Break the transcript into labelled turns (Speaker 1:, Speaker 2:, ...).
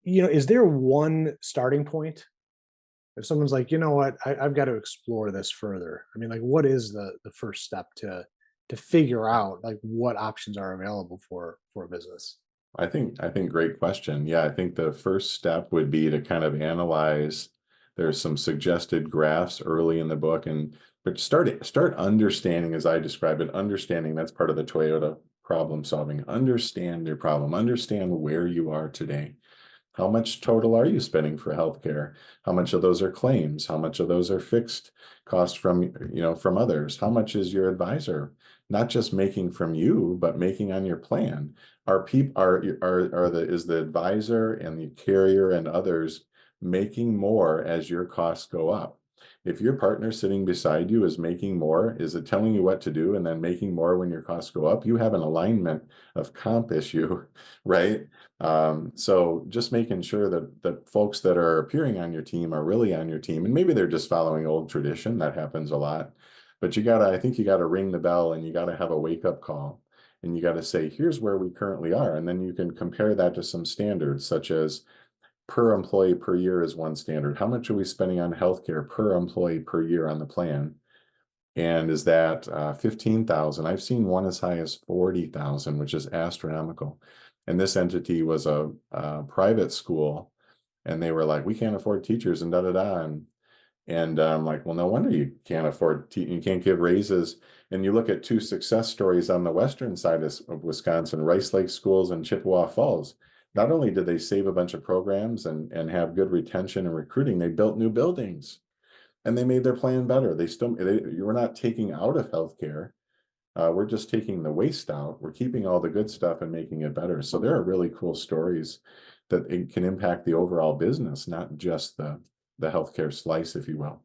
Speaker 1: is there one starting point? If someone's like, you know what, I've got to explore this further. I mean, like, what is the first step to figure out like what options are available for a business?
Speaker 2: I think great question. Yeah, I think the first step would be to kind of analyze. There's some suggested graphs early in the book, and but start understanding, as I describe it, understanding that's part of the Toyota problem solving. Understand your problem, understand where you are today. How much total are you spending for healthcare? How much of those are claims? How much of those are fixed costs from others? How much is your advisor not just making from you, but making on your plan? Are people are the is the advisor and the carrier and others making more as your costs go up? If your partner sitting beside you is making more, is it telling you what to do and then making more when your costs go up? You have an alignment of comp issue, right? So just making sure that the folks that are appearing on your team are really on your team, and maybe they're just following old tradition. That happens a lot. But I think you gotta ring the bell and you gotta have a wake up call. And you gotta say, here's where we currently are. And then you can compare that to some standards, such as per employee per year is one standard. How much are we spending on healthcare per employee per year on the plan? And is that 15,000? I've seen one as high as 40,000, which is astronomical. And this entity was a private school, and they were like, we can't afford teachers and da da da. And I'm like, well, no wonder you can't you can't give raises. And you look at two success stories on the western side of Wisconsin, Rice Lake Schools and Chippewa Falls. Not only did they save a bunch of programs and have good retention and recruiting, they built new buildings and they made their plan better. You were not taking out of healthcare. We're just taking the waste out. We're keeping all the good stuff and making it better. So there are really cool stories that it can impact the overall business, not just the healthcare slice, if you will.